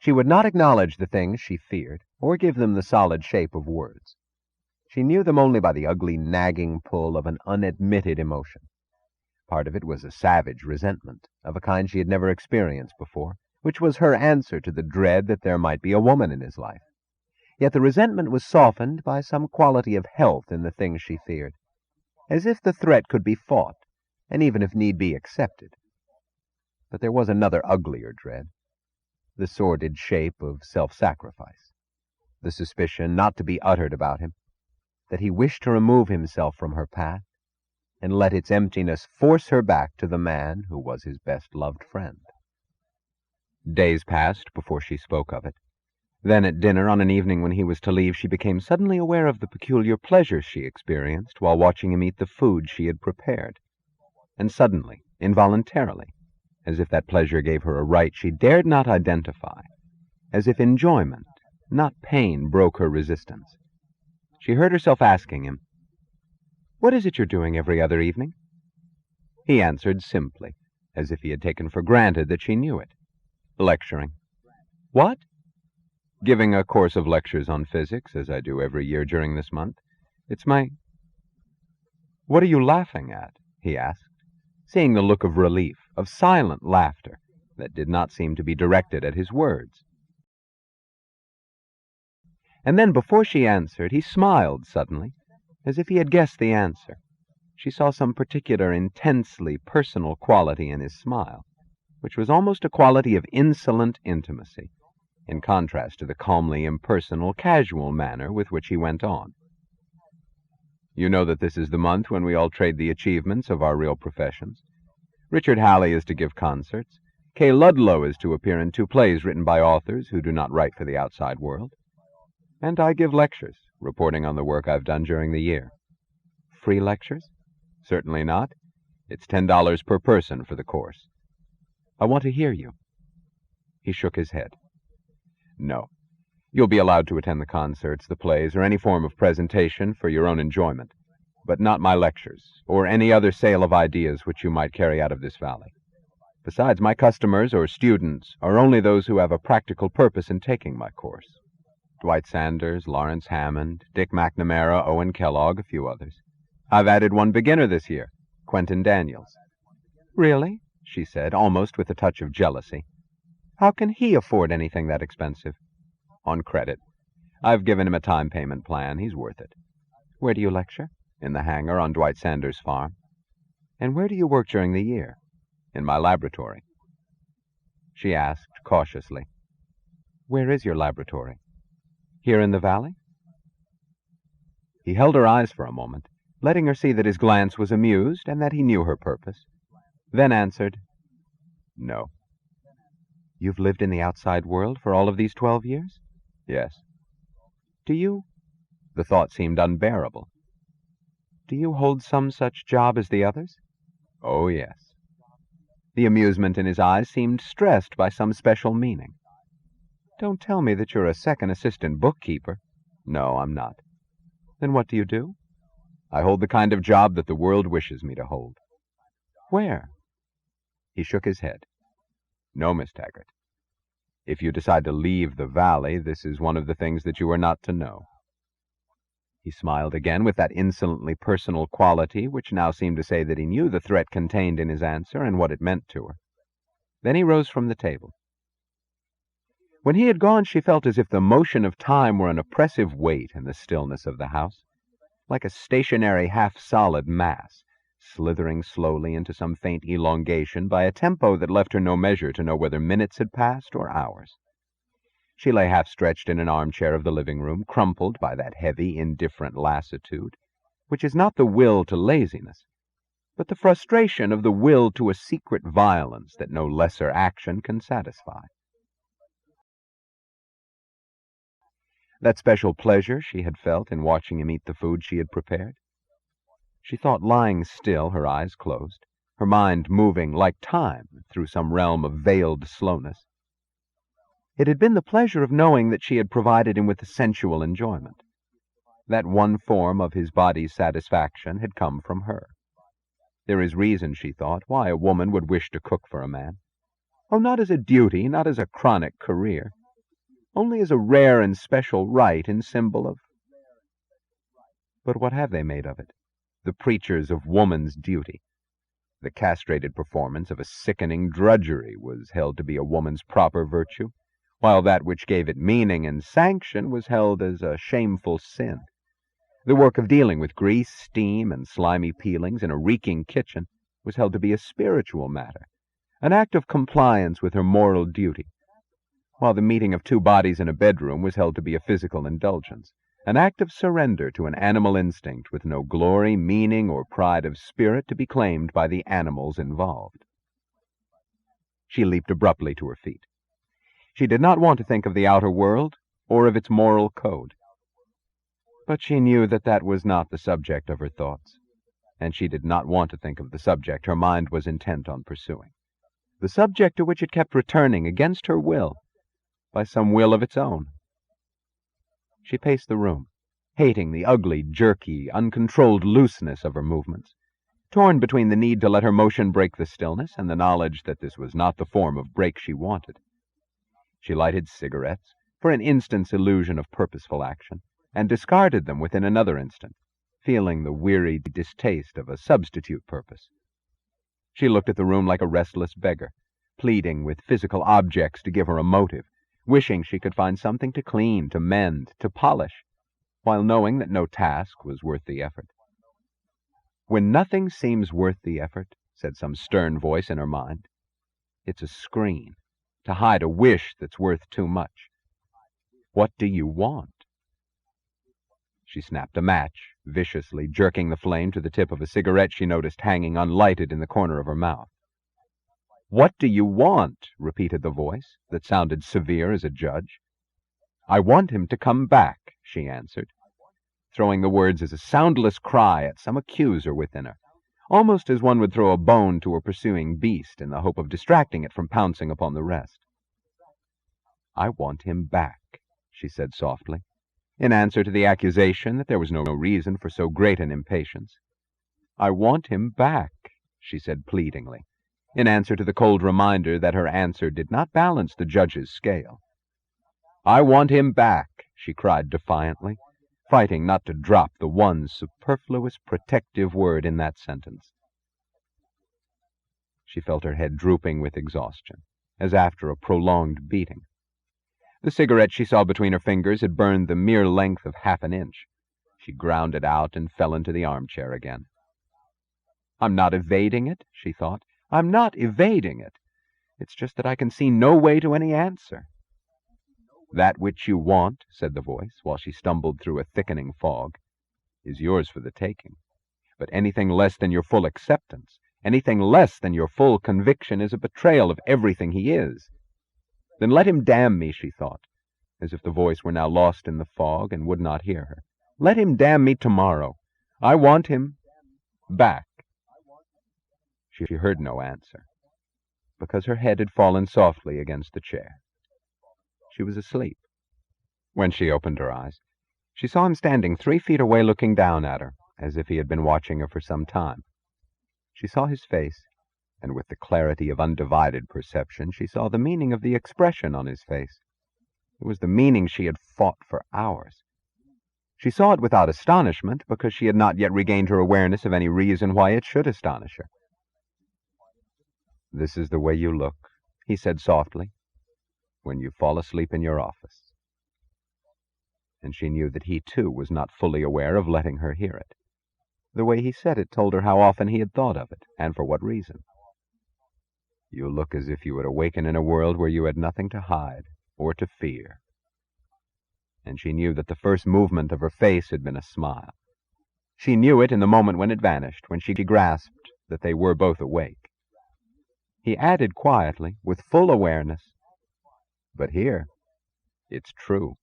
She would not acknowledge the things she feared, or give them the solid shape of words. She knew them only by the ugly, nagging pull of an unadmitted emotion. Part of it was a savage resentment, of a kind she had never experienced before, which was her answer to the dread that there might be a woman in his life. Yet the resentment was softened by some quality of health in the things she feared, as if the threat could be fought, and even if need be accepted. But there was another uglier dread, the sordid shape of self-sacrifice, the suspicion not to be uttered about him, that he wished to remove himself from her path, and let its emptiness force her back to the man who was his best-loved friend. Days passed before she spoke of it. Then at dinner on an evening when he was to leave, she became suddenly aware of the peculiar pleasure she experienced while watching him eat the food she had prepared. And suddenly, involuntarily, as if that pleasure gave her a right she dared not identify, as if enjoyment, not pain, broke her resistance, she heard herself asking him, "What is it you're doing every other evening?" He answered simply, as if he had taken for granted that she knew it. "Lecturing." "What?" "Giving a course of lectures on physics, as I do every year during this month. It's my—" "What are you laughing at?" he asked, seeing the look of relief, of silent laughter, that did not seem to be directed at his words. And then, before she answered, he smiled suddenly, as if he had guessed the answer. She saw some particular intensely personal quality in his smile, which was almost a quality of insolent intimacy, in contrast to the calmly impersonal, casual manner with which he went on. "You know that this is the month when we all trade the achievements of our real professions. Richard Halley is to give concerts. Kay Ludlow is to appear in 2 plays written by authors who do not write for the outside world. And I give lectures, reporting on the work I've done during the year." "Free lectures?" "Certainly not. It's $10 per person for the course." "I want to hear you." He shook his head. "No. You'll be allowed to attend the concerts, the plays, or any form of presentation for your own enjoyment, but not my lectures, or any other sale of ideas which you might carry out of this valley. Besides, my customers or students are only those who have a practical purpose in taking my course. Dwight Sanders, Lawrence Hammond, Dick McNamara, Owen Kellogg, a few others. I've added one beginner this year, Quentin Daniels." "Really?" she said, almost with a touch of jealousy. "How can he afford anything that expensive?" "On credit. I've given him a time payment plan. He's worth it." "Where do you lecture?" "In the hangar on Dwight Sanders' farm." "And where do you work during the year?" "In my laboratory." She asked cautiously, "Where is your laboratory? Here in the valley?" He held her eyes for a moment, letting her see that his glance was amused and that he knew her purpose, then answered, "No." "You've lived in the outside world for all of these 12 years?" "Yes." "Do you—" The thought seemed unbearable. "Do you hold some such job as the others?" "Oh, yes." The amusement in his eyes seemed stressed by some special meaning. "Don't tell me that you're a second assistant bookkeeper." "No, I'm not." "Then what do you do?" "I hold the kind of job that the world wishes me to hold." "Where?" He shook his head. "No, Miss Taggart. If you decide to leave the valley, this is one of the things that you are not to know." He smiled again with that insolently personal quality which now seemed to say that he knew the threat contained in his answer and what it meant to her. Then he rose from the table. When he had gone, she felt as if the motion of time were an oppressive weight in the stillness of the house, like a stationary half-solid mass, slithering slowly into some faint elongation by a tempo that left her no measure to know whether minutes had passed or hours. She lay half-stretched in an armchair of the living room, crumpled by that heavy, indifferent lassitude, which is not the will to laziness, but the frustration of the will to a secret violence that no lesser action can satisfy. That special pleasure she had felt in watching him eat the food she had prepared. She thought, lying still, her eyes closed, her mind moving like time through some realm of veiled slowness. It had been the pleasure of knowing that she had provided him with a sensual enjoyment. That one form of his body's satisfaction had come from her. There is reason, she thought, why a woman would wish to cook for a man. Oh, not as a duty, not as a chronic career, only as a rare and special rite in symbol of... But what have they made of it? The preachers of woman's duty. The castrated performance of a sickening drudgery was held to be a woman's proper virtue, while that which gave it meaning and sanction was held as a shameful sin. The work of dealing with grease, steam, and slimy peelings in a reeking kitchen was held to be a spiritual matter, an act of compliance with her moral duty, while the meeting of two bodies in a bedroom was held to be a physical indulgence, an act of surrender to an animal instinct with no glory, meaning, or pride of spirit to be claimed by the animals involved. She leaped abruptly to her feet. She did not want to think of the outer world or of its moral code. But she knew that that was not the subject of her thoughts, and she did not want to think of the subject her mind was intent on pursuing, the subject to which it kept returning against her will, by some will of its own. She paced the room, hating the ugly, jerky, uncontrolled looseness of her movements, torn between the need to let her motion break the stillness and the knowledge that this was not the form of break she wanted. She lighted cigarettes for an instant's illusion of purposeful action, and discarded them within another instant, feeling the weary distaste of a substitute purpose. She looked at the room like a restless beggar, pleading with physical objects to give her a motive, wishing she could find something to clean, to mend, to polish, while knowing that no task was worth the effort. When nothing seems worth the effort, said some stern voice in her mind, it's a screen to hide a wish that's worth too much. What do you want? She snapped a match, viciously jerking the flame to the tip of a cigarette she noticed hanging unlighted in the corner of her mouth. What do you want? Repeated the voice, that sounded severe as a judge. I want him to come back, she answered, throwing the words as a soundless cry at some accuser within her, almost as one would throw a bone to a pursuing beast in the hope of distracting it from pouncing upon the rest. I want him back, she said softly, in answer to the accusation that there was no reason for so great an impatience. I want him back, she said pleadingly, in answer to the cold reminder that her answer did not balance the judge's scale. I want him back, she cried defiantly, fighting not to drop the one superfluous protective word in that sentence. She felt her head drooping with exhaustion, as after a prolonged beating. The cigarette she saw between her fingers had burned the mere length of half an inch. She ground it out and fell into the armchair again. I'm not evading it, she thought. I'm not evading it. It's just that I can see no way to any answer. That which you want, said the voice, while she stumbled through a thickening fog, is yours for the taking. But anything less than your full acceptance, anything less than your full conviction is a betrayal of everything he is. Then let him damn me, she thought, as if the voice were now lost in the fog and would not hear her. Let him damn me tomorrow. I want him back. She heard no answer, because her head had fallen softly against the chair. She was asleep. When she opened her eyes, she saw him standing 3 feet away looking down at her, as if he had been watching her for some time. She saw his face, and with the clarity of undivided perception, she saw the meaning of the expression on his face. It was the meaning she had fought for hours. She saw it without astonishment, because she had not yet regained her awareness of any reason why it should astonish her. This is the way you look, he said softly, when you fall asleep in your office. And she knew that he, too, was not fully aware of letting her hear it. The way he said it told her how often he had thought of it, and for what reason. You look as if you had awakened in a world where you had nothing to hide or to fear. And she knew that the first movement of her face had been a smile. She knew it in the moment when it vanished, when she grasped that they were both awake. He added quietly, with full awareness, but here, it's true.